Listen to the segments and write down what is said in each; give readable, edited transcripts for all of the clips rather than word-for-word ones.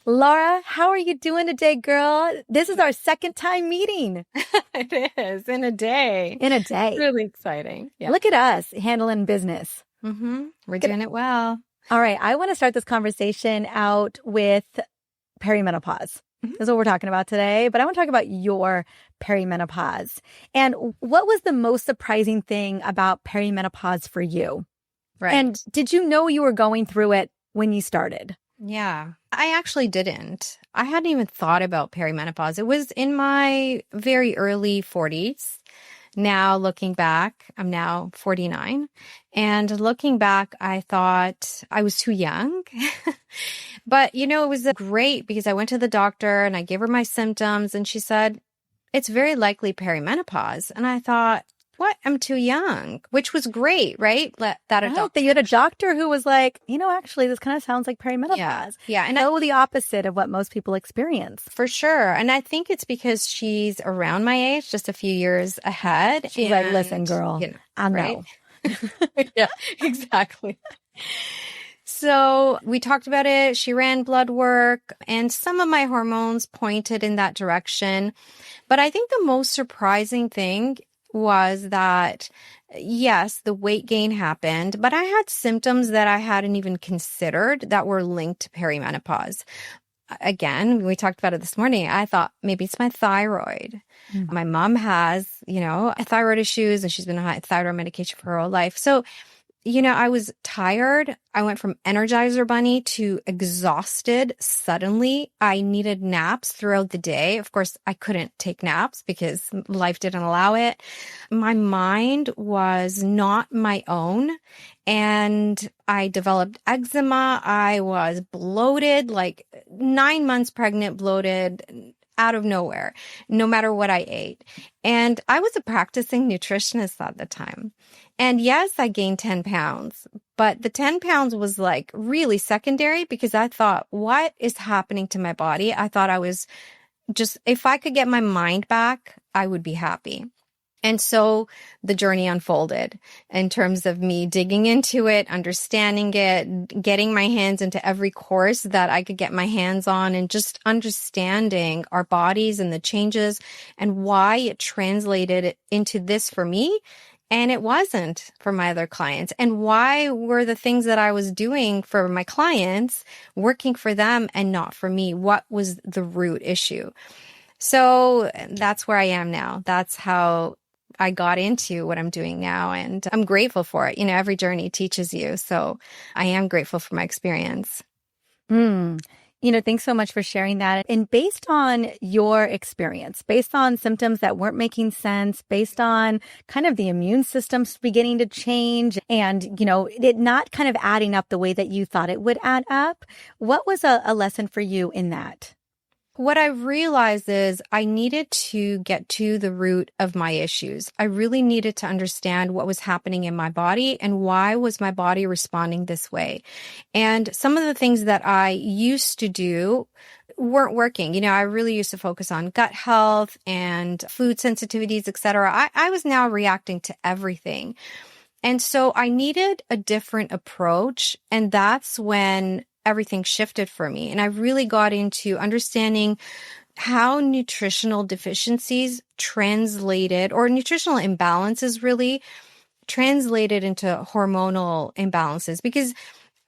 Lara, how are you doing today, girl? This is our second time meeting. It is in a day. In a day. Really exciting. Yeah. Look at us handling business. We're doing it well. All right. I want to start this conversation out with perimenopause. This is what we're talking about today, but I want to talk about your perimenopause. And what was the most surprising thing about perimenopause for you? Right. And did you know you were going through it when you started? Yeah, I actually didn't. I hadn't even thought about perimenopause. It was in my very early 40s. Now looking back, I'm now 49. And looking back, I thought I was too young. But, it was great because I went to the doctor and I gave her my symptoms and she said, it's very likely perimenopause. And I thought, what? I'm too young, which was great, right? That you had a doctor who was like, actually, this kind of sounds like perimenopause. Yeah. And the opposite of what most people experience. For sure. And I think it's because she's around my age, just a few years ahead. She's like, listen, girl, I know. Right? Yeah, exactly. So we talked about it. She ran blood work and some of my hormones pointed in that direction. But I think the most surprising thing was that, yes, the weight gain happened, but I had symptoms that I hadn't even considered that were linked to perimenopause. Again, we talked about it this morning. I thought maybe it's my thyroid. My mom has, thyroid issues and she's been on thyroid medication for her whole life. So, I was tired. I went from Energizer Bunny to exhausted suddenly. I needed naps throughout the day. Of course, I couldn't take naps because life didn't allow it. My mind was not my own. And I developed eczema. I was bloated, like 9 months pregnant, bloated out of nowhere, no matter what I ate. And I was a practicing nutritionist at the time. And yes, I gained 10 pounds, but the 10 pounds was like really secondary because I thought, what is happening to my body? I thought I was just, if I could get my mind back, I would be happy. And so the journey unfolded in terms of me digging into it, understanding it, getting my hands into every course that I could get my hands on, and just understanding our bodies and the changes and why it translated into this for me. And it wasn't for my other clients. And why were the things that I was doing for my clients working for them and not for me? What was the root issue? So that's where I am now. That's how I got into what I'm doing now. And I'm grateful for it. Every journey teaches you. So I am grateful for my experience. Thanks so much for sharing that. And based on your experience, based on symptoms that weren't making sense, based on kind of the immune system's beginning to change and, it not kind of adding up the way that you thought it would add up, what was a lesson for you in that? What I realized is I needed to get to the root of my issues. I really needed to understand what was happening in my body and why was my body responding this way. And some of the things that I used to do weren't working. I really used to focus on gut health and food sensitivities, etc. I was now reacting to everything. And so I needed a different approach. And that's when everything shifted for me. And I really got into understanding how nutritional deficiencies translated, or nutritional imbalances really translated into hormonal imbalances, because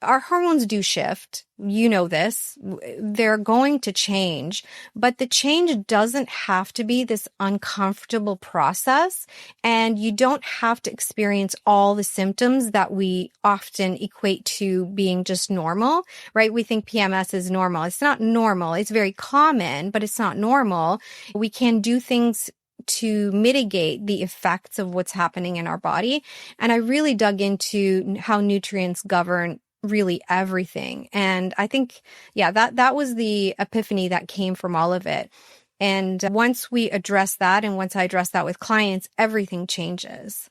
our hormones do shift. You know this. They're going to change, but the change doesn't have to be this uncomfortable process. And you don't have to experience all the symptoms that we often equate to being just normal, right? We think PMS is normal. It's not normal. It's very common, but it's not normal. We can do things to mitigate the effects of what's happening in our body. And I really dug into how nutrients govern really everything. And I think, that was the epiphany that came from all of it. And once we address that, and once I address that with clients, everything changes.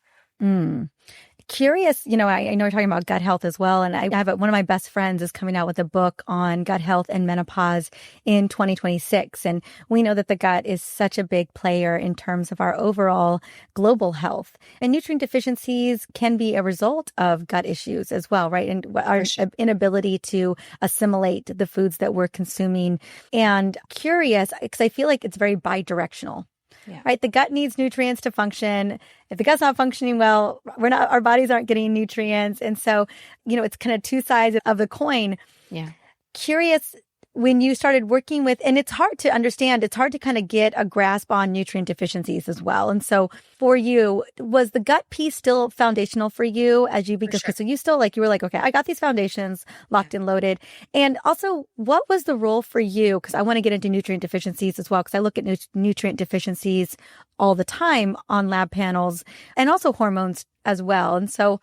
Curious, I know you're talking about gut health as well. And I have one of my best friends is coming out with a book on gut health and menopause in 2026. And we know that the gut is such a big player in terms of our overall global health. And nutrient deficiencies can be a result of gut issues as well, right? And our inability to assimilate the foods that we're consuming. And curious, because I feel like it's very bidirectional. Yeah. Right. The gut needs nutrients to function. If the gut's not functioning well, our bodies aren't getting nutrients. And so, it's kind of two sides of the coin. Yeah. Curious, when you started working with, and it's hard to understand, it's hard to kind of get a grasp on nutrient deficiencies as well. And so for you, was the gut piece still foundational for you because so you still you were like, okay, I got these foundations locked and loaded. And also, what was the role for you? Because I want to get into nutrient deficiencies as well, because I look at nutrient deficiencies all the time on lab panels and also hormones as well. And so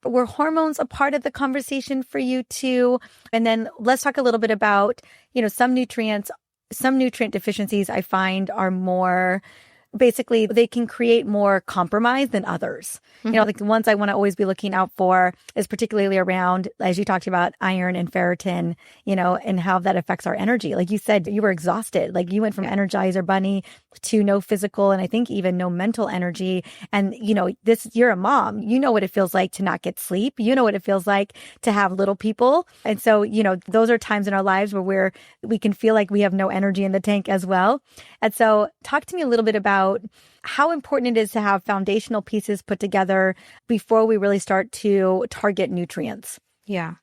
were hormones a part of the conversation for you too? And then let's talk a little bit about, some nutrient deficiencies I find are more, basically they can create more compromise than others. Like the ones I want to always be looking out for is particularly around, as you talked about, iron and ferritin, and how that affects our energy. Like you said, you were exhausted. Like you went from Energizer Bunny to no physical and I think even no mental energy. And, you're a mom, you know what it feels like to not get sleep. You know what it feels like to have little people. And so, those are times in our lives where we can feel like we have no energy in the tank as well. And so talk to me a little bit about how important it is to have foundational pieces put together before we really start to target nutrients. Yeah.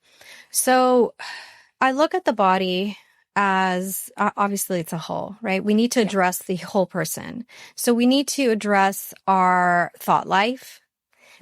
So I look at the body as obviously it's a whole, right? We need to address the whole person. So we need to address our thought life.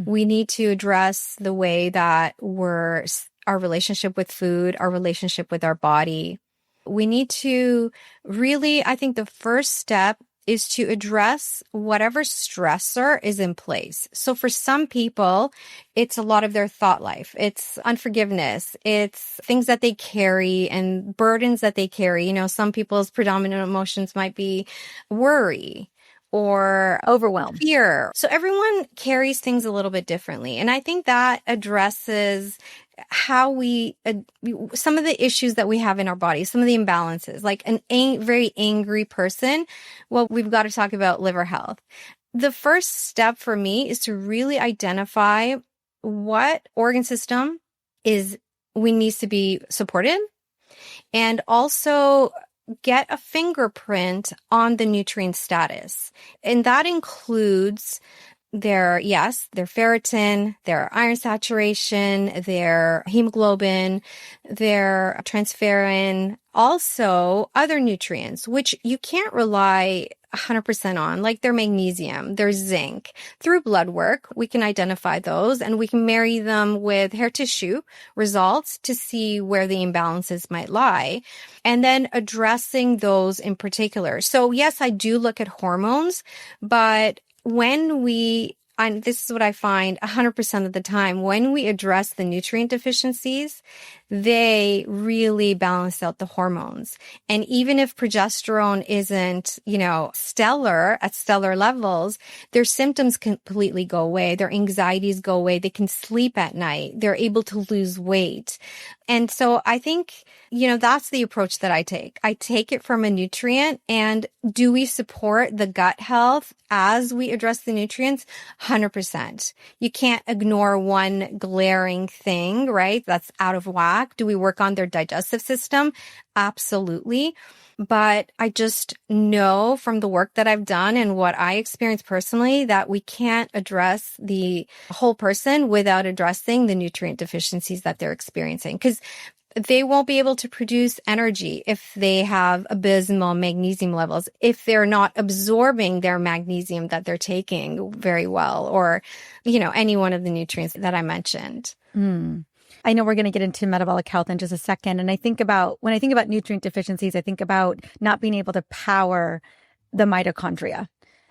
We need to address the way that our relationship with food, our relationship with our body. We need to really, I think the first step is to address whatever stressor is in place. So for some people, it's a lot of their thought life. It's unforgiveness. It's things that they carry and burdens that they carry. Some people's predominant emotions might be worry or overwhelm, fear. So everyone carries things a little bit differently. And I think that addresses how some of the issues that we have in our bodies, some of the imbalances, like very angry person. Well, we've got to talk about liver health. The first step for me is to really identify what organ system needs to be supported, and also get a fingerprint on the nutrient status. And that includes their ferritin, their iron saturation, their hemoglobin, their transferrin, also other nutrients, which you can't rely 100% on, like their magnesium, their zinc. Through blood work, we can identify those and we can marry them with hair tissue results to see where the imbalances might lie, and then addressing those in particular. So yes, I do look at hormones, but and this is what I find 100% of the time, when we address the nutrient deficiencies, they really balance out the hormones. And even if progesterone isn't, stellar at stellar levels, their symptoms completely go away. Their anxieties go away. They can sleep at night. They're able to lose weight. And so I think, that's the approach that I take. I take it from a nutrient. And do we support the gut health as we address the nutrients? 100%. You can't ignore one glaring thing, right? That's out of whack. Do we work on their digestive system? Absolutely. But I just know from the work that I've done and what I experienced personally that we can't address the whole person without addressing the nutrient deficiencies that they're experiencing. Because they won't be able to produce energy if they have abysmal magnesium levels, if they're not absorbing their magnesium that they're taking very well, or, any one of the nutrients that I mentioned. I know we're going to get into metabolic health in just a second. And when I think about nutrient deficiencies, I think about not being able to power the mitochondria.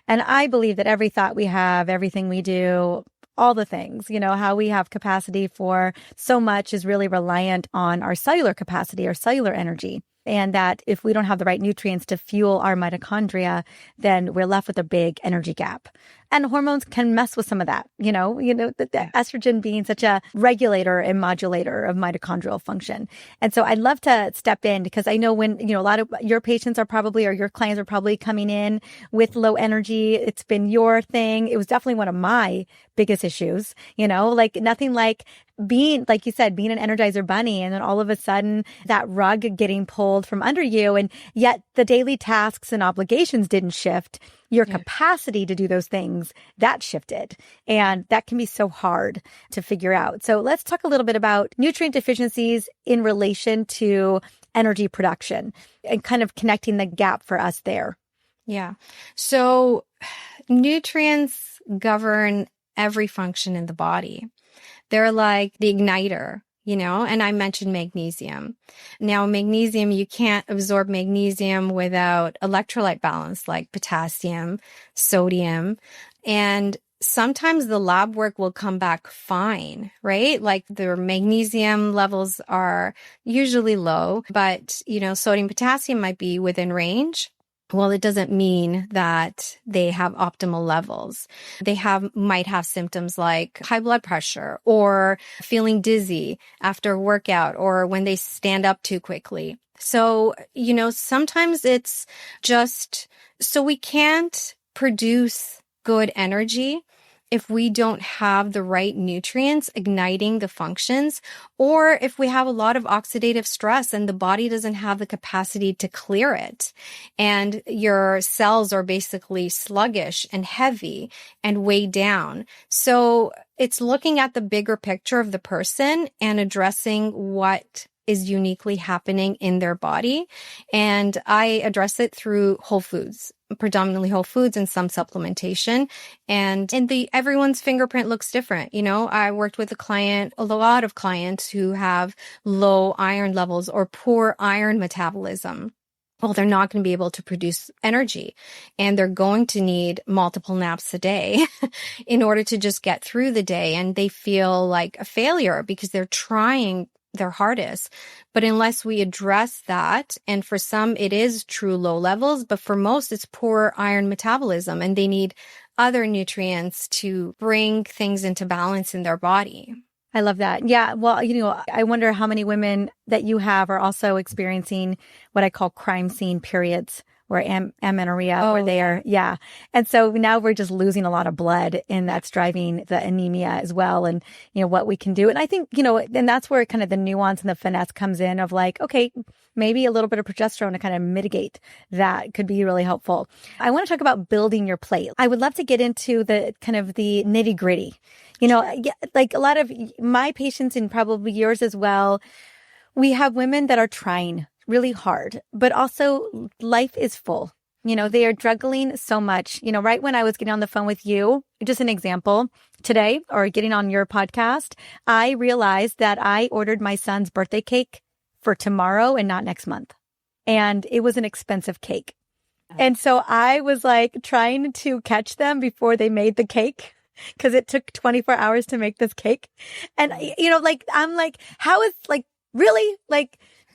And I believe that every thought we have, everything we do, all the things, how we have capacity for so much is really reliant on our cellular capacity, our cellular energy. And that if we don't have the right nutrients to fuel our mitochondria, then we're left with a big energy gap. And hormones can mess with some of that, the estrogen being such a regulator and modulator of mitochondrial function. And so I'd love to step in because I know when, a lot of your patients are probably, or your clients are probably coming in with low energy. It's been your thing. It was definitely one of my biggest issues, like nothing like being, like you said, being an Energizer bunny and then all of a sudden that rug getting pulled from under you. And yet the daily tasks and obligations didn't shift. Your capacity to do those things, that shifted. And that can be so hard to figure out. So let's talk a little bit about nutrient deficiencies in relation to energy production and kind of connecting the gap for us there. Yeah. So nutrients govern every function in the body. They're like the igniter, and I mentioned magnesium. Now, magnesium, you can't absorb magnesium without electrolyte balance like potassium, sodium, and sometimes the lab work will come back fine, right? Like the magnesium levels are usually low, but, sodium, potassium might be within range. Well, it doesn't mean that they have optimal levels. They might have symptoms like high blood pressure or feeling dizzy after a workout or when they stand up too quickly. So, sometimes it's just so we can't produce good energy if we don't have the right nutrients igniting the functions, or if we have a lot of oxidative stress and the body doesn't have the capacity to clear it. And your cells are basically sluggish and heavy and weighed down. So it's looking at the bigger picture of the person and addressing what is uniquely happening in their body. And I address it through whole foods, predominantly whole foods and some supplementation. And everyone's fingerprint looks different. I worked with a lot of clients who have low iron levels or poor iron metabolism. Well, they're not going to be able to produce energy and they're going to need multiple naps a day in order to just get through the day. And they feel like a failure because they're trying their hardest. But unless we address that, and for some it is true low levels, but for most it's poor iron metabolism and they need other nutrients to bring things into balance in their body. I love that. Yeah. Well, I wonder how many women that you have are also experiencing what I call crime scene periods or amenorrhea, where they are, And so now we're just losing a lot of blood, and that's driving the anemia as well. And, what we can do. And I think, and that's where kind of the nuance and the finesse comes in of like, okay, maybe a little bit of progesterone to kind of mitigate that could be really helpful. I want to talk about building your plate. I would love to get into the kind of the nitty gritty. Like a lot of my patients and probably yours as well, we have women that are trying really hard, but also life is full. They are juggling so much. Right when I was getting on the phone with you, just an example today or getting on your podcast, I realized that I ordered my son's birthday cake for tomorrow and not next month. And it was an expensive cake. And so I was like trying to catch them before they made the cake, because it took 24 hours to make this cake. And, I'm like, how is really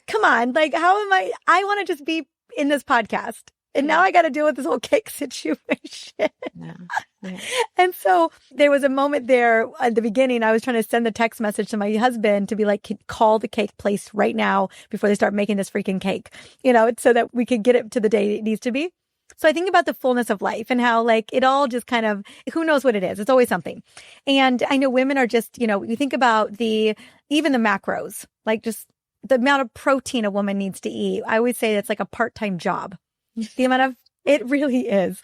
come on, how am I want to just be in this podcast. And now I got to deal with this whole cake situation. Yeah. And so there was a moment there at the beginning, I was trying to send the text message to my husband to be like, call the cake place right now before they start making this freaking cake, so that we could get it to the day it needs to be. So I think about the fullness of life and how it all just kind of, who knows what it is? It's always something. And I know women are just, you think about even the macros, just the amount of protein a woman needs to eat. I always say it's like a part-time job. The amount of, it really is.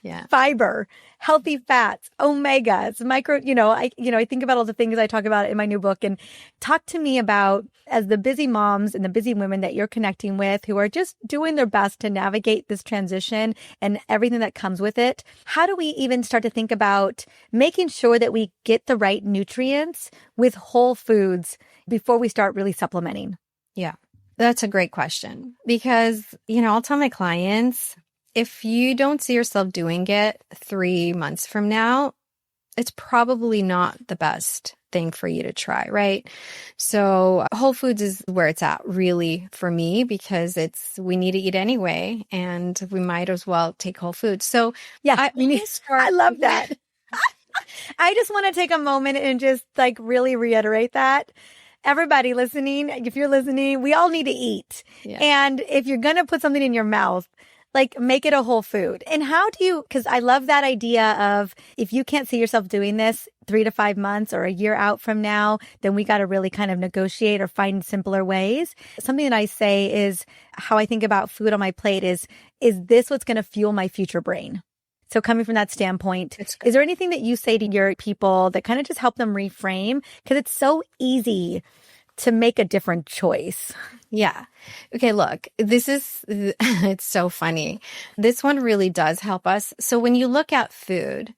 Yeah. Fiber, healthy fats, omegas, micro, I think about all the things I talk about in my new book. And talk to me about, as the busy moms and the busy women that you're connecting with who are just doing their best to navigate this transition and everything that comes with it. How do we even start to think about making sure that we get the right nutrients with whole foods before we start really supplementing? Yeah, that's a great question because, I'll tell my clients, if you don't see yourself doing it 3 months from now, it's probably not the best thing for you to try, right? So Whole Foods is where it's at really for me, because we need to eat anyway, and we might as well take Whole Foods. So yeah, I love that. I just want to take a moment and just like really reiterate that. Everybody listening, if you're listening, we all need to eat. Yeah. And if you're going to put something in your mouth, like make it a whole food. And how do you, because I love that idea of if you can't see yourself doing this 3 to 5 months or a year out from now, then we got to really kind of negotiate or find simpler ways. Something that I say is how I think about food on my plate is this what's going to fuel my future brain? So coming from that standpoint, is there anything that you say to your people that kind of just help them reframe? Because it's so easy to make a different choice. Yeah. Okay, look, it's so funny. This one really does help us. So when you look at food,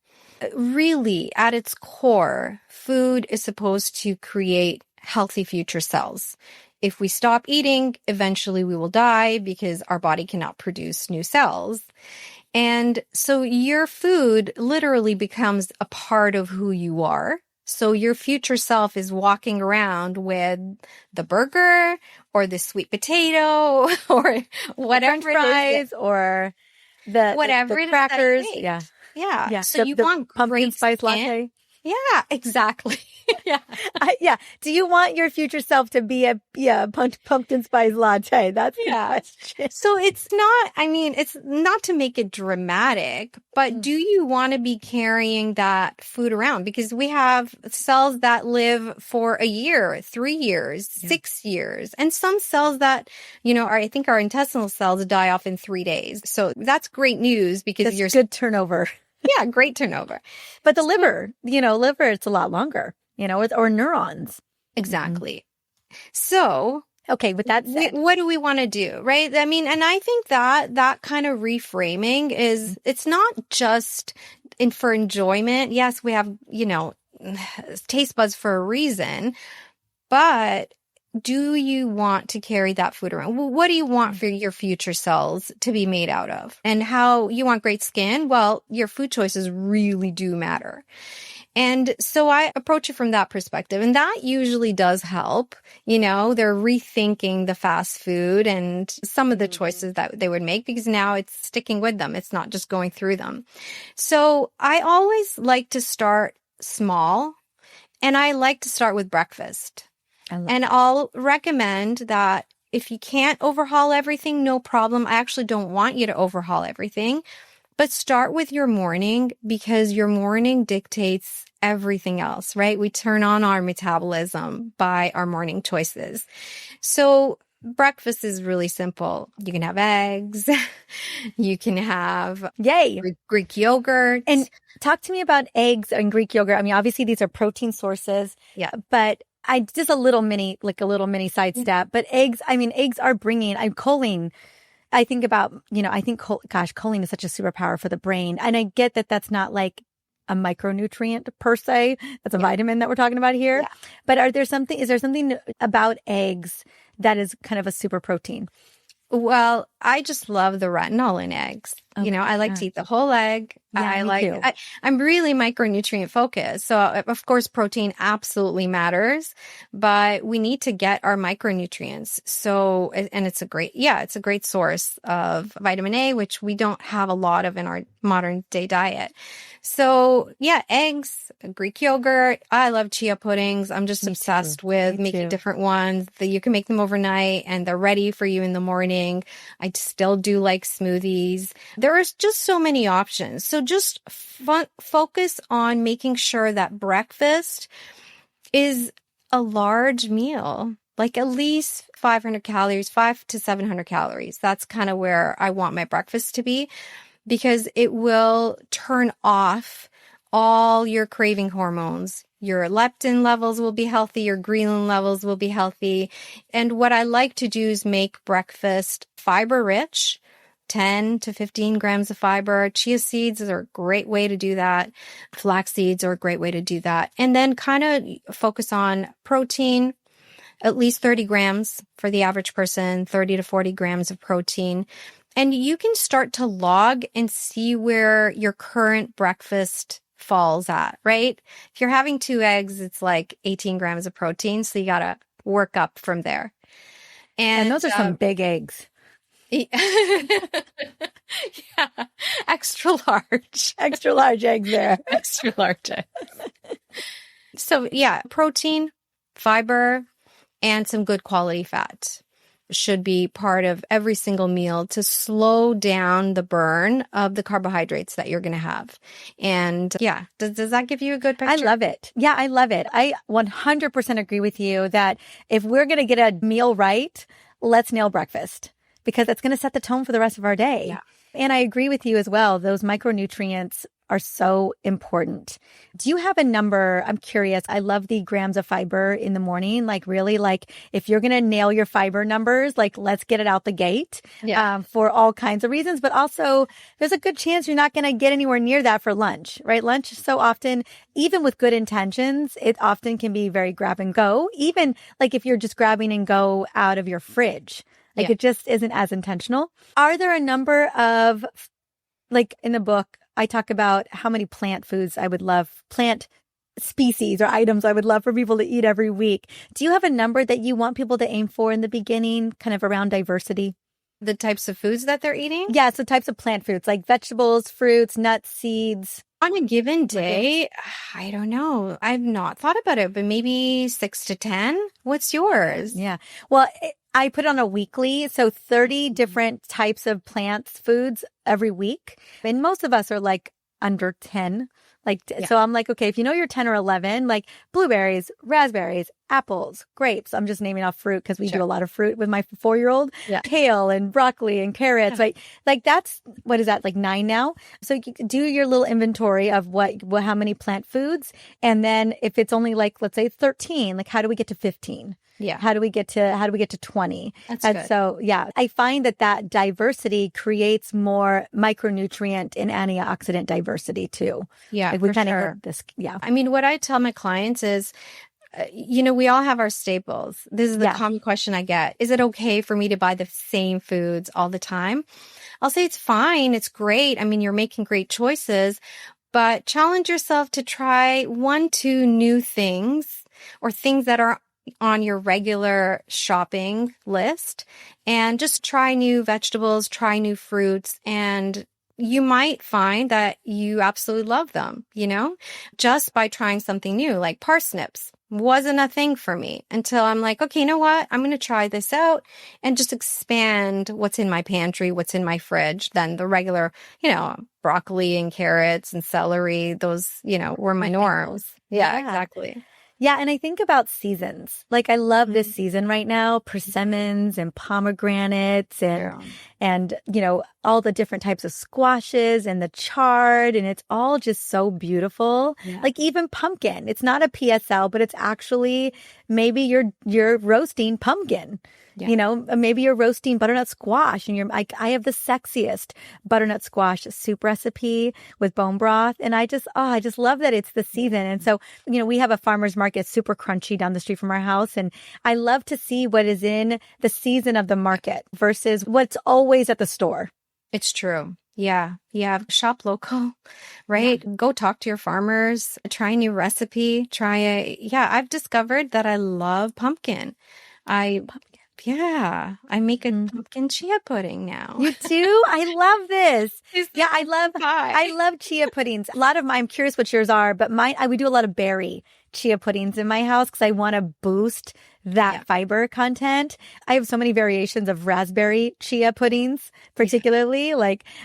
really at its core, food is supposed to create healthy future cells. If we stop eating, eventually we will die because our body cannot produce new cells. And so your food literally becomes a part of who you are. So your future self is walking around with the burger or the sweet potato or whatever French fries or the crackers. Yeah. Yeah. So you the want pumpkin spice latte. Yeah, exactly. Yeah. Yeah. Do you want your future self to be a pumpkin spice latte? That's the question. So it's not to make it dramatic, but do you want to be carrying that food around? Because we have cells that live for a year, 3 years, 6 years, and some cells that, I think our intestinal cells die off in 3 days. So that's great news because you're good turnover. Yeah, great turnover. But the liver, it's a lot longer, or neurons. Exactly. So, okay, with that said, what do we want to do, right? I mean, and I think that kind of reframing it's not just for enjoyment. Yes, we have, taste buds for a reason, but do you want to carry that food around? Well, what do you want for your future cells to be made out of? And how you want great skin? Well, your food choices really do matter. And so I approach it from that perspective. And that usually does help. They're rethinking the fast food and some of the choices that they would make, because now it's sticking with them. It's not just going through them. So I always like to start small, and I like to start with breakfast. And I'll recommend that if you can't overhaul everything, no problem. I actually don't want you to overhaul everything, but start with your morning, because your morning dictates everything else, right? We turn on our metabolism by our morning choices. So breakfast is really simple. You can have eggs. You can have Greek yogurt. And talk to me about eggs and Greek yogurt. I mean, obviously these are protein sources. Yeah. But just a little mini sidestep, but eggs are bringing, choline. I think about, choline is such a superpower for the brain. And I get that that's not like a micronutrient per se. That's a vitamin that we're talking about here. Yeah. But is there something about eggs that is kind of a super protein? Well, I just love the retinol in eggs. Okay. I like to eat the whole egg. Yeah, I'm really micronutrient focused. So of course, protein absolutely matters, but we need to get our micronutrients. So, and it's a great source of vitamin A, which we don't have a lot of in our modern day diet. So yeah, eggs, Greek yogurt. I love chia puddings. I'm just obsessed with making different ones that you can make them overnight and they're ready for you in the morning. I still do like smoothies. There is just so many options. So just focus on making sure that breakfast is a large meal, like at least 500 calories, 500 to 700 calories. That's kind of where I want my breakfast to be, because it will turn off all your craving hormones. Your leptin levels will be healthy. Your ghrelin levels will be healthy. And what I like to do is make breakfast fiber rich, 10 to 15 grams of fiber. Chia seeds are a great way to do that. Flax seeds are a great way to do that. And then kind of focus on protein, at least 30 grams for the average person, 30 to 40 grams of protein. And you can start to log and see where your current breakfast falls at, right? If you're having 2 eggs, it's like 18 grams of protein. So you got to work up from there. And those are some big eggs. Yeah. Extra large. Extra large eggs there. Extra large eggs. So yeah, protein, fiber, and some good quality fat should be part of every single meal to slow down the burn of the carbohydrates that you're going to have. And yeah, does that give you a good picture? I love it. Yeah, I love it. I 100% agree with you that if we're going to get a meal right, let's nail breakfast because that's going to set the tone for the rest of our day. Yeah. And I agree with you as well. Those micronutrients are so important. Do you have a number? I'm curious. I love the grams of fiber in the morning. Like really, like if you're going to nail your fiber numbers, like let's get it out the gate for all kinds of reasons. But also there's a good chance you're not going to get anywhere near that for lunch, right? Lunch is so often, even with good intentions, it often can be very grab and go. Even like if you're just grabbing and go out of your fridge, like it just isn't as intentional. Are there a number of, like in the book, I talk about how many plant foods I would love, plant species or items I would love for people to eat every week. Do you have a number that you want people to aim for in the beginning, kind of around diversity? The types of foods that they're eating? Yeah, so types of plant foods like vegetables, fruits, nuts, seeds. On a given day, I don't know. I've not thought about it, but maybe 6 to 10. What's yours? Yeah. Well, I put on a weekly, so 30 different types of plants, foods every week. And most of us are like under 10. So I'm like, okay, if you know you're 10 or 11, like blueberries, raspberries, apples, grapes. I'm just naming off fruit because we do a lot of fruit with my 4-year-old. Yeah. Kale and broccoli and carrots. Like that's, what is that, like 9 now? So you do your little inventory of how many plant foods. And then if it's only like, let's say 13, like how do we get to 15? Yeah. How do we get to 20? That's good. So, yeah, I find that diversity creates more micronutrient and antioxidant diversity too. Yeah, like we kind of sure. this. Yeah. I mean, what I tell my clients is, we all have our staples. This is the common question I get. Is it okay for me to buy the same foods all the time? I'll say it's fine. It's great. I mean, you're making great choices, but challenge yourself to try 1-2 new things or things that are on your regular shopping list and just try new vegetables, try new fruits, and you might find that you absolutely love them, just by trying something new, like parsnips wasn't a thing for me until I'm like, okay, you know what? I'm going to try this out and just expand what's in my pantry, what's in my fridge. Then the regular, broccoli and carrots and celery, those, were my norms. Yeah, exactly. Yeah, and I think about seasons. Like I love this season right now, persimmons and pomegranates and all the different types of squashes and the chard, and it's all just so beautiful. Yeah. Like even pumpkin. It's not a PSL, but it's actually maybe you're roasting pumpkin. Yeah. Maybe you're roasting butternut squash and I have the sexiest butternut squash soup recipe with bone broth. And I just love that it's the season. And so, we have a farmer's market super crunchy down the street from our house. And I love to see what is in the season of the market versus what's always at the store. It's true. Yeah. Shop local, right? Yeah. Go talk to your farmers, try a new recipe, I've discovered that I love pumpkin. Yeah, I make a pumpkin chia pudding now. You do? I love this. I love chia puddings. A lot of I'm curious what yours are, but we do a lot of berry chia puddings in my house because I want to boost that fiber content. I have so many variations of raspberry chia puddings, particularly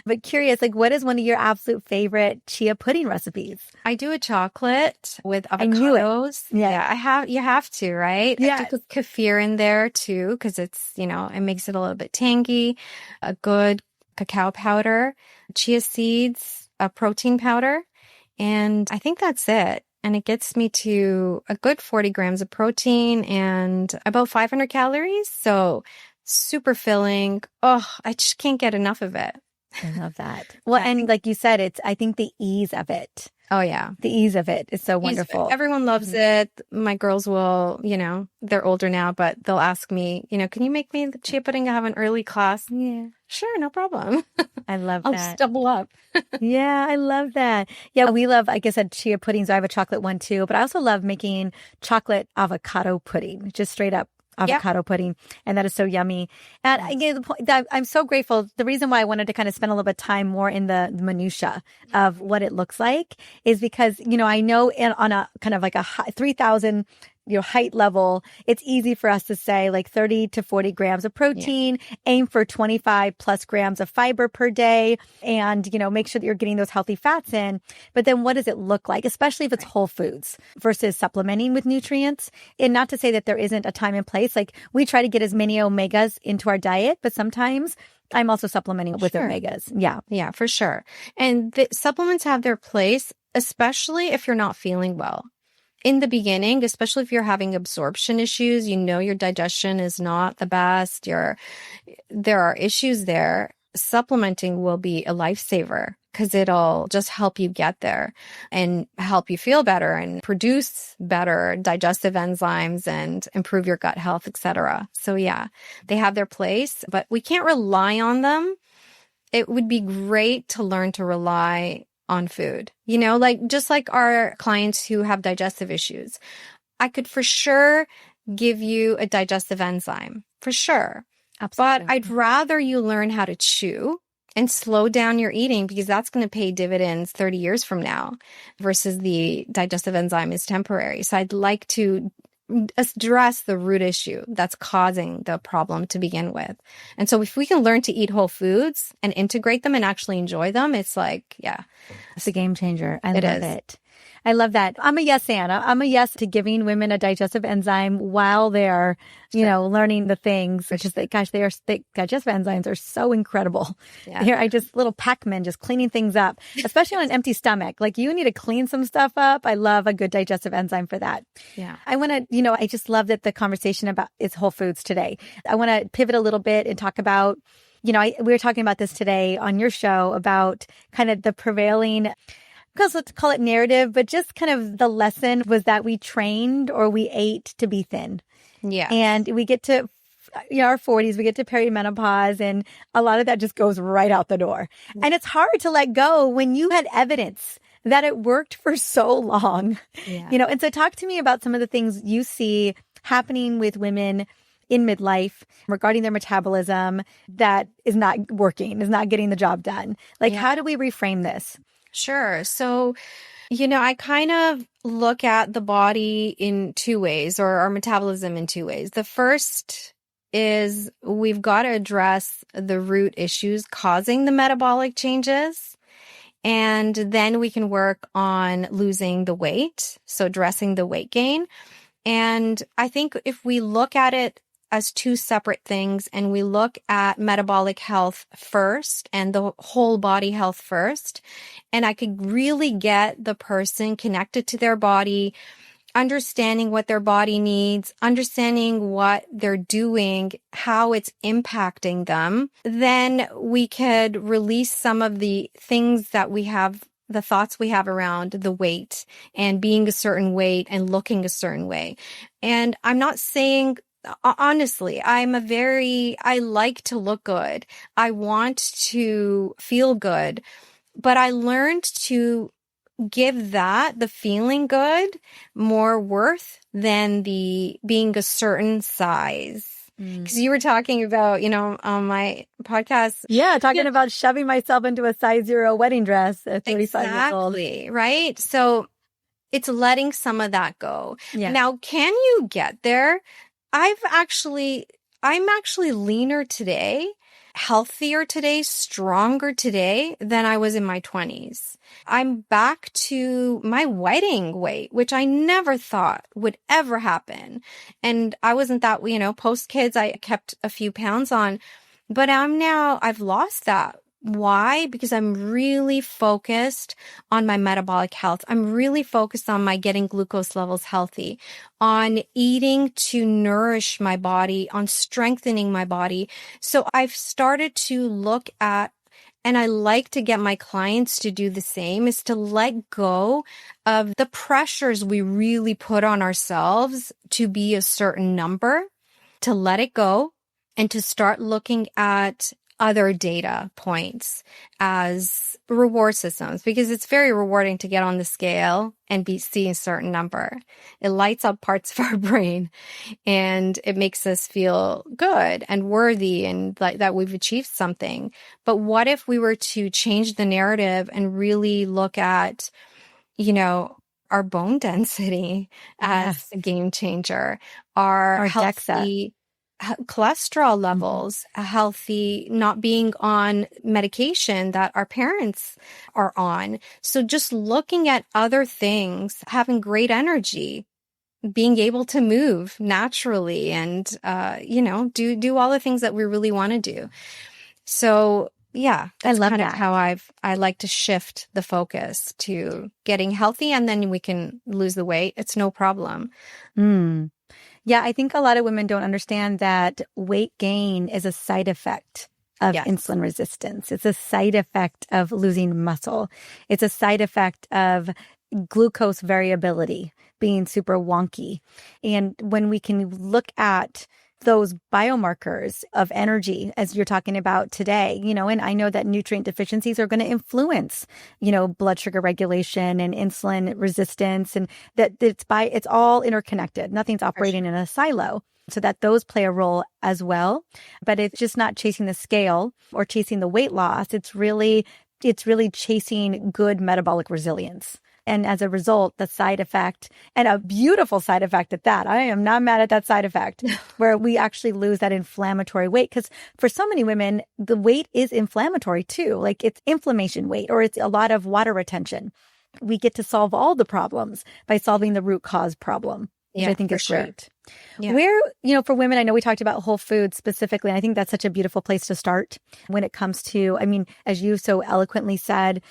but curious, what is one of your absolute favorite chia pudding recipes? I do a chocolate with avocados. Yeah. You have to, right? Yeah. I do kefir in there too, because it's, it makes it a little bit tangy, a good cacao powder, chia seeds, a protein powder. And I think that's it. And it gets me to a good 40 grams of protein and about 500 calories. So super filling. Oh, I just can't get enough of it. I love that. Well, and like you said, I think the ease of it. Oh, yeah. The ease of it is so wonderful. Everyone loves it. My girls will, they're older now, but they'll ask me, can you make me the chia pudding? I have an early class. Yeah. Sure, no problem. I love I'll that. just double up. Yeah, I love that. Yeah, we love, like I said, chia puddings. I have a chocolate one too, but I also love making chocolate avocado pudding, just straight up avocado pudding. And that is so yummy. And again, the point that I'm so grateful. The reason why I wanted to kind of spend a little bit of time more in the minutia of what it looks like is because, I know on a kind of like a 3,000 height level, it's easy for us to say like 30 to 40 grams of protein, aim for 25 plus grams of fiber per day, and, make sure that you're getting those healthy fats in. But then what does it look like, especially if it's whole foods versus supplementing with nutrients? And not to say that there isn't a time and place. Like we try to get as many omegas into our diet, but sometimes I'm also supplementing with omegas. Yeah. Yeah, for sure. And the supplements have their place, especially if you're not feeling well. In the beginning, especially if you're having absorption issues, your digestion is not the best, there are issues there, supplementing will be a lifesaver because it'll just help you get there and help you feel better and produce better digestive enzymes and improve your gut health, etc. So yeah, they have their place, but we can't rely on them. It would be great to learn to rely on food, just like our clients who have digestive issues. I could for sure give you a digestive enzyme, for sure. Absolutely. But I'd rather you learn how to chew and slow down your eating because that's going to pay dividends 30 years from now versus the digestive enzyme is temporary. So I'd like to address the root issue that's causing the problem to begin with. And so if we can learn to eat whole foods and integrate them and actually enjoy them, it's like, it's a game changer. I love it. I love that. I'm a yes, Anna. I'm a yes to giving women a digestive enzyme while they're, learning the things. Which is that, gosh, digestive enzymes are so incredible. Yeah. Here, little Pac-Man just cleaning things up, especially on an empty stomach. Like you need to clean some stuff up. I love a good digestive enzyme for that. Yeah. I want to, I just love that the conversation about is whole foods today. I want to pivot a little bit and talk about, we were talking about this today on your show about kind of the prevailing, because let's call it narrative, but just kind of the lesson was that we trained or we ate to be thin. Yeah. And we get to our 40s, we get to perimenopause, and a lot of that just goes right out the door. And it's hard to let go when you had evidence that it worked for so long. Yeah. And so talk to me about some of the things you see happening with women in midlife regarding their metabolism that is not working, is not getting the job done. Like, how do we reframe this? Sure. So, I kind of look at the body in two ways, or our metabolism in two ways. The first is we've got to address the root issues causing the metabolic changes. And then we can work on losing the weight, so addressing the weight gain. And I think if we look at it as two separate things and we look at metabolic health first and the whole body health first, and I could really get the person connected to their body, understanding what their body needs, understanding what they're doing, how it's impacting them, then we could release some of the things that we have, the thoughts we have around the weight and being a certain weight and looking a certain way. And I'm not saying, honestly, I like to look good. I want to feel good, but I learned to give the feeling good, more worth than the being a certain size. Because you were talking about, on my podcast. Yeah, talking about shoving myself into a size 0 wedding dress at 35 years old. Exactly, right? So it's letting some of that go. Yeah. Now, can you get there? I'm actually leaner today, healthier today, stronger today than I was in my 20s. I'm back to my wedding weight, which I never thought would ever happen. And I wasn't that, post kids, I kept a few pounds on, but I've lost that. Why? Because I'm really focused on my metabolic health. I'm really focused on my getting glucose levels healthy, on eating to nourish my body, on strengthening my body. So I've started to look at and I like to get my clients to do the same, is to let go of the pressures we really put on ourselves to be a certain number, to let it go and to start looking at other data points as reward systems, because it's very rewarding to get on the scale and see a certain number. It lights up parts of our brain and it makes us feel good and worthy and like that we've achieved something. But what if we were to change the narrative and really look at, our bone density as a game changer, our healthy cholesterol levels, healthy, not being on medication that our parents are on. So just looking at other things, having great energy, being able to move naturally and, do all the things that we really want to do. So yeah, that's kind of how I like to shift the focus to getting healthy, and then we can lose the weight. It's no problem. Yeah, I think a lot of women don't understand that weight gain is a side effect of insulin resistance. It's a side effect of losing muscle. It's a side effect of glucose variability being super wonky. And when we can look at those biomarkers of energy, as you're talking about today, and I know that nutrient deficiencies are going to influence, blood sugar regulation and insulin resistance, and that it's all interconnected. Nothing's operating in a silo. So that those play a role as well. But it's just not chasing the scale or chasing the weight loss. It's really chasing good metabolic resilience. And as a result, the side effect, and a beautiful side effect at that, I am not mad at that side effect, where we actually lose that inflammatory weight. Because for so many women, the weight is inflammatory too. Like it's inflammation weight, or it's a lot of water retention. We get to solve all the problems by solving the root cause problem, which I think is great. Yeah. Where, for women, I know we talked about whole foods specifically, and I think that's such a beautiful place to start when it comes to, as you so eloquently said,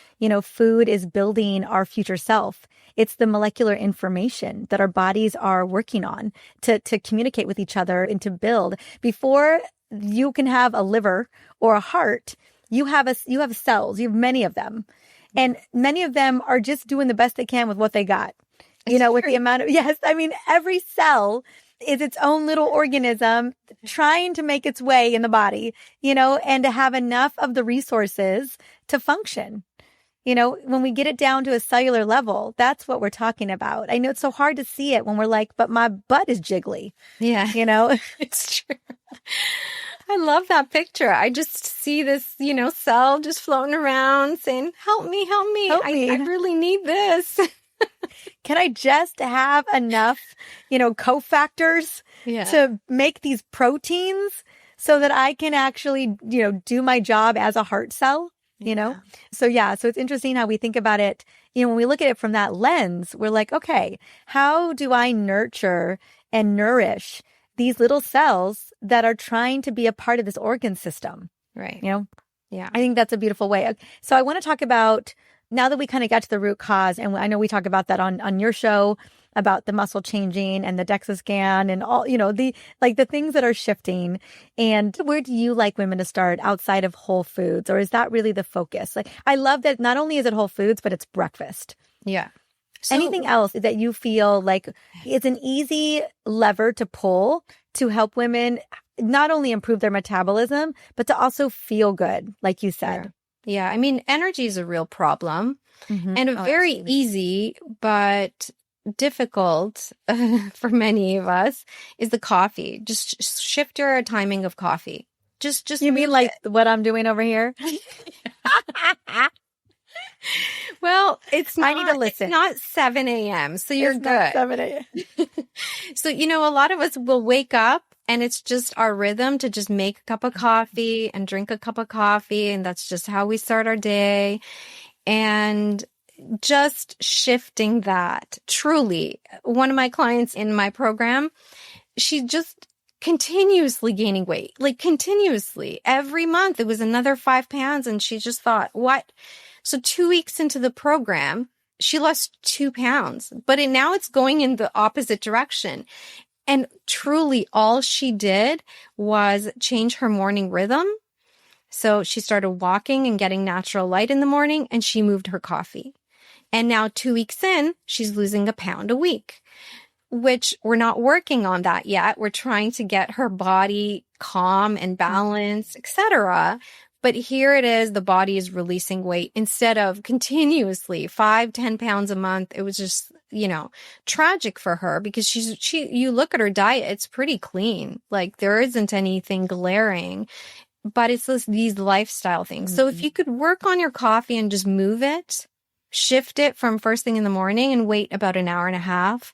food is building our future self. It's the molecular information that our bodies are working on to communicate with each other and to build. Before you can have a liver or a heart, you have cells, you have many of them. And many of them are just doing the best they can with what they got. With the amount of, every cell is its own little organism trying to make its way in the body, and to have enough of the resources to function. When we get it down to a cellular level, that's what we're talking about. I know it's so hard to see it when we're like, but my butt is jiggly. Yeah. It's true. I love that picture. I just see this, cell just floating around saying, help me. I really need this. Can I just have enough, cofactors to make these proteins so that I can actually, do my job as a heart cell, So it's interesting how we think about it. When we look at it from that lens, we're like, okay, how do I nurture and nourish these little cells that are trying to be a part of this organ system? Right. Yeah. I think that's a beautiful way. So I want to talk about, now that we kind of got to the root cause, and I know we talk about that on your show about the muscle changing and the DEXA scan and all, the things that are shifting. And where do you like women to start outside of whole foods? Or is that really the focus? Like, I love that not only is it whole foods, but it's breakfast. Yeah. So, anything else that you feel like is an easy lever to pull to help women not only improve their metabolism, but to also feel good, like you said? Sure. Yeah. Energy is a real problem and very easy, but difficult for many of us is the coffee. Just shift your timing of coffee. Just you mean like what I'm doing over here? Well, I need to listen. It's not 7 a.m. So you're good. Not 7 a.m. So, a lot of us will wake up and it's just our rhythm to just make a cup of coffee and drink a cup of coffee. And that's just how we start our day. And just shifting that. Truly, one of my clients in my program, she just continuously gaining weight, like continuously. Every month it was another 5 pounds. And she just thought, what? So 2 weeks into the program, she lost 2 pounds, but now it's going in the opposite direction. And truly all she did was change her morning rhythm, So she started walking and getting natural light in the morning, and she moved her coffee. And now 2 weeks in, she's losing a pound a week, which we're not working on that yet. We're trying to get her body calm and balanced, etc. But here it is, the body is releasing weight instead of continuously 5-10 pounds a month. It was just, tragic for her because you look at her diet, it's pretty clean. Like there isn't anything glaring, but it's these lifestyle things. So if you could work on your coffee and just move it, shift it from first thing in the morning and wait about an hour and a half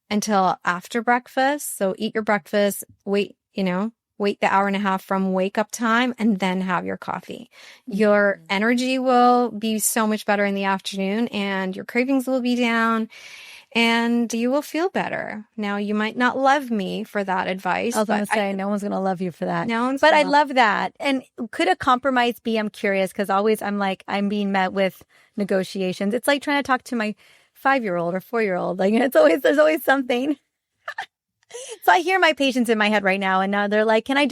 until after breakfast. So eat your breakfast, wait the hour and a half from wake up time, and then have your coffee. Your energy will be so much better in the afternoon, and your cravings will be down, and you will feel better. Now, you might not love me for that advice. I was going to say, no one's going to love you for that. But I love that. And could a compromise be, I'm curious, because always I'm being met with negotiations. It's like trying to talk to my 5-year-old or 4-year-old. Like, there's always something. So I hear my patients in my head right now, and now they're like, can I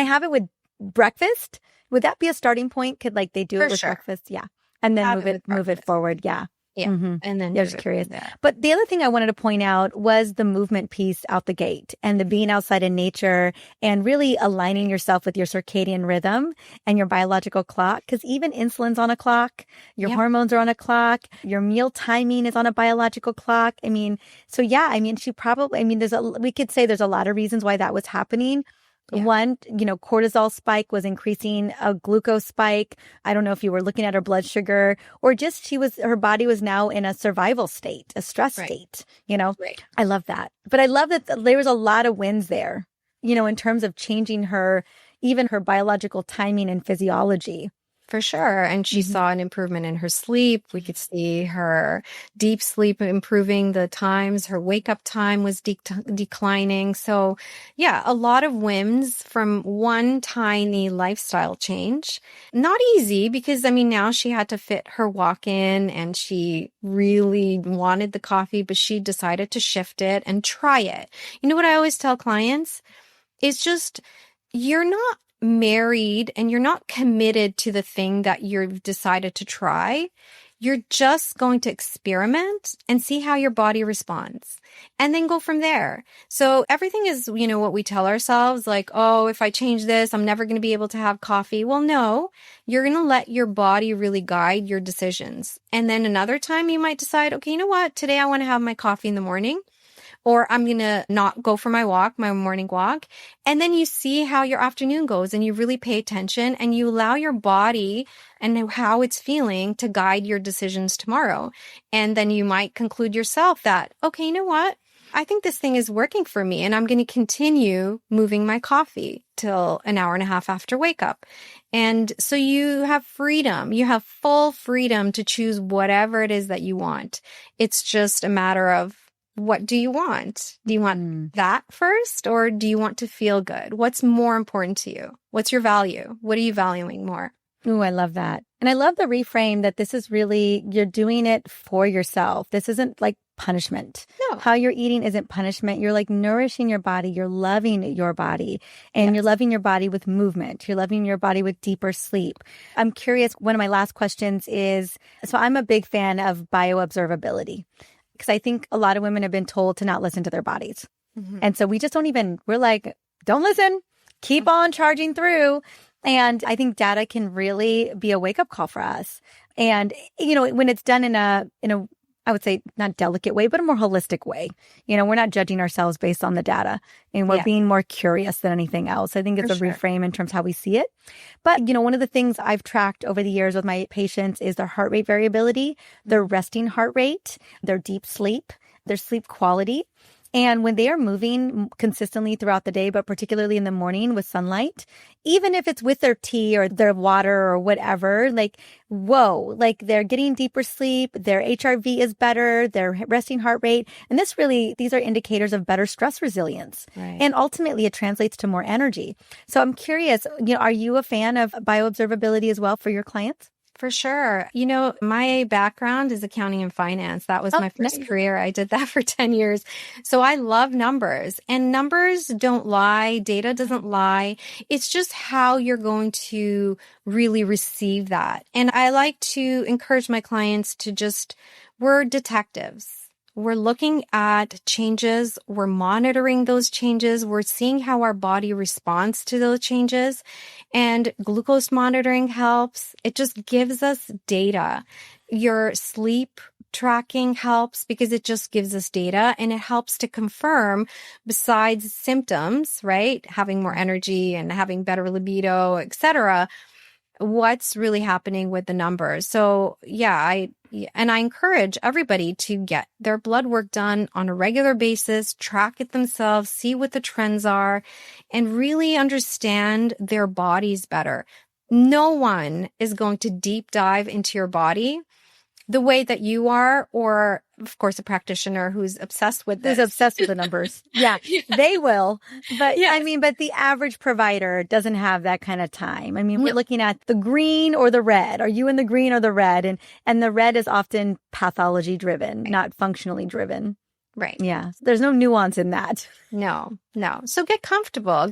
have it with breakfast? Would that be a starting point? Could they do it with breakfast? Yeah. And then move it forward. Yeah. Yeah. And then just curious. But the other thing I wanted to point out was the movement piece out the gate and the being outside in nature and really aligning yourself with your circadian rhythm and your biological clock. Because even insulin's on a clock, your hormones are on a clock, your meal timing is on a biological clock. She probably, we could say there's a lot of reasons why that was happening. Yeah. One, cortisol spike was increasing, a glucose spike. I don't know if you were looking at her blood sugar or just her body was now in a survival state, a stress state, Right. I love that. But I love that there was a lot of wins there, in terms of changing even her biological timing and physiology. For sure. And she saw an improvement in her sleep. We could see her deep sleep improving the times. Her wake up time was declining. So yeah, a lot of wins from one tiny lifestyle change. Not easy because, now she had to fit her walk in and she really wanted the coffee, but she decided to shift it and try it. You know what I always tell clients? It's just, you're not married and you're not committed to the thing that you've decided to try. You're just going to experiment and see how your body responds and then go from there. So everything is, what we tell ourselves, like, oh, if I change this, I'm never going to be able to have coffee. Well, no, you're going to let your body really guide your decisions. And then another time you might decide, okay, you know what? Today I want to have my coffee in the morning. Or I'm going to not go for my morning walk. And then you see how your afternoon goes and you really pay attention and you allow your body and how it's feeling to guide your decisions tomorrow. And then you might conclude yourself that, okay, you know what? I think this thing is working for me and I'm going to continue moving my coffee till an hour and a half after wake up. And so you have freedom. You have full freedom to choose whatever it is that you want. It's just a matter of, what do you want? Do you want that first or do you want to feel good? What's more important to you? What's your value? What are you valuing more? Ooh, I love that. And I love the reframe that this is really, you're doing it for yourself. This isn't like punishment. No. How you're eating isn't punishment. You're like nourishing your body. You're loving your body and you're loving your body with movement. You're loving your body with deeper sleep. I'm curious. One of my last questions is, so I'm a big fan of bioobservability. Because I think a lot of women have been told to not listen to their bodies. And so we just we're like, don't listen, keep on charging through. And I think data can really be a wake up call for us. And, when it's done in a, I would say not delicate way, but a more holistic way. We're not judging ourselves based on the data and we're being more curious than anything else. I think it's a reframe in terms of how we see it. But, one of the things I've tracked over the years with my patients is their heart rate variability, their resting heart rate, their deep sleep, their sleep quality. And when they are moving consistently throughout the day, but particularly in the morning with sunlight, even if it's with their tea or their water or whatever, they're getting deeper sleep, their HRV is better, their resting heart rate. And these are indicators of better stress resilience. Right. And ultimately it translates to more energy. So I'm curious, are you a fan of bioobservability as well for your clients? For sure. My background is accounting and finance. That was my first career. I did that for 10 years. So I love numbers, and numbers don't lie. Data doesn't lie. It's just how you're going to really receive that. And I like to encourage my clients we're detectives. We're looking at changes. We're monitoring those changes. We're seeing how our body responds to those changes. And glucose monitoring helps. It just gives us data. Your sleep tracking helps because it just gives us data, and it helps to confirm, besides symptoms, right? Having more energy and having better libido, etc., what's really happening with the numbers. So I encourage everybody to get their blood work done on a regular basis, track it themselves, see what the trends are, and really understand their bodies better. No one is going to deep dive into your body the way that you are, or of course, a practitioner who's obsessed with this. Who's obsessed with the numbers. Yeah, they will. But but the average provider doesn't have that kind of time. We're looking at the green or the red. Are you in the green or the red? And the red is often pathology driven, not functionally driven. Right. Yeah. There's no nuance in that. No. So get comfortable.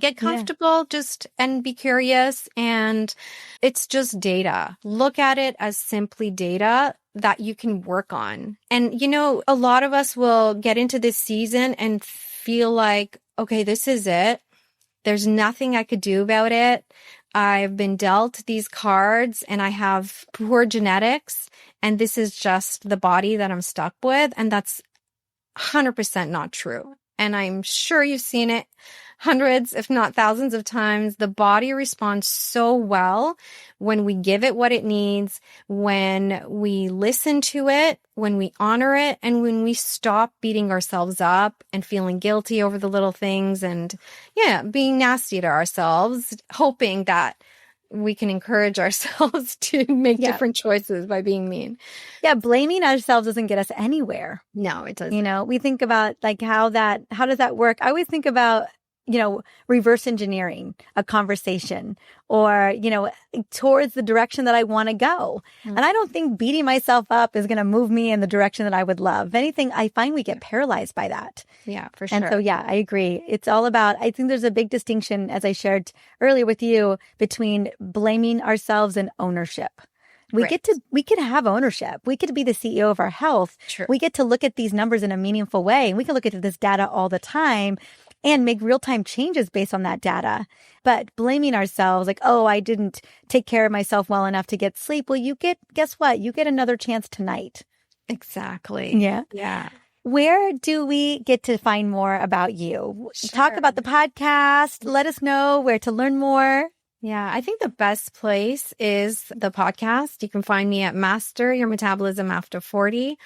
And be curious. And it's just data. Look at it as simply data that you can work on. And, a lot of us will get into this season and feel like, okay, this is it. There's nothing I could do about it. I've been dealt these cards and I have poor genetics, and this is just the body that I'm stuck with. And that's 100% not true. And I'm sure you've seen it hundreds, if not thousands of times. The body responds so well when we give it what it needs, when we listen to it, when we honor it, and when we stop beating ourselves up and feeling guilty over the little things and, being nasty to ourselves, hoping that we can encourage ourselves to make different choices by being mean. Yeah, blaming ourselves doesn't get us anywhere. No, it doesn't. We think about how does that work? I always think about, reverse engineering a conversation or, towards the direction that I want to go. Mm-hmm. And I don't think beating myself up is going to move me in the direction that I would love. If anything, I find we get paralyzed by that. Yeah, for sure. And so, I agree. It's all about, I think there's a big distinction, as I shared earlier with you, between blaming ourselves and ownership. We could have ownership. We could be the CEO of our health. True. We get to look at these numbers in a meaningful way. And we can look at this data all the time and make real-time changes based on that data. But blaming ourselves, like, oh, I didn't take care of myself well enough to get sleep. Well, guess what? You get another chance tonight. Exactly. Yeah. Where do we get to find more about you? Sure. Talk about the podcast. Let us know where to learn more. Yeah, I think the best place is the podcast. You can find me at Master Your Metabolism After 40.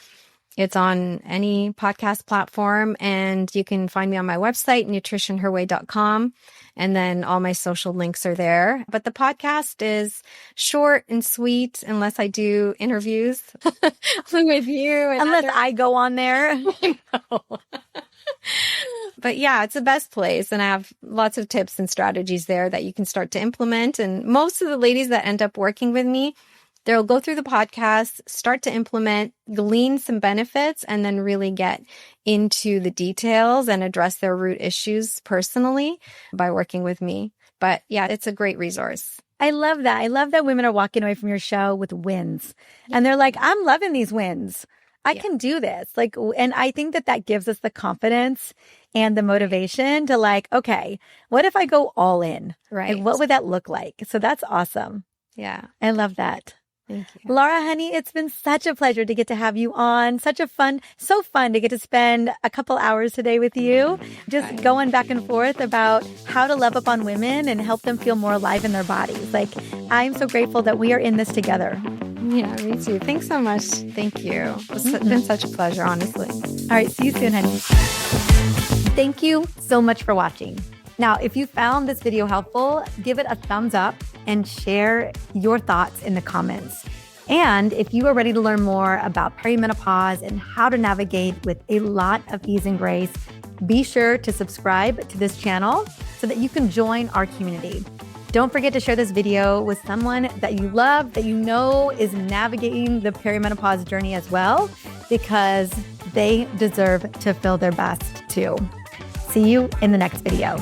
It's on any podcast platform, and you can find me on my website, nutritionherway.com, and then all my social links are there. But the podcast is short and sweet, unless I do interviews with you. Unless I go on there. I know. But it's the best place. And I have lots of tips and strategies there that you can start to implement. And most of the ladies that end up working with me, they'll go through the podcast, start to implement, glean some benefits, and then really get into the details and address their root issues personally by working with me. But it's a great resource. I love that. I love that women are walking away from your show with wins. And they're like, I'm loving these wins. I can do this. And I think that gives us the confidence and the motivation to okay, what if I go all in? Right. What would that look like? So that's awesome. Yeah. I love that. Thank you. Lara, honey, it's been such a pleasure to get to have you on. So fun to get to spend a couple hours today with you, just going back and forth about how to love up on women and help them feel more alive in their bodies. I'm so grateful that we are in this together. Yeah, me too. Thanks so much. Thank you. It's been such a pleasure, honestly. All right. See you soon, honey. Thank you so much for watching. Now, if you found this video helpful, give it a thumbs up and share your thoughts in the comments. And if you are ready to learn more about perimenopause and how to navigate with a lot of ease and grace, be sure to subscribe to this channel so that you can join our community. Don't forget to share this video with someone that you love, that you know is navigating the perimenopause journey as well, because they deserve to feel their best too. See you in the next video.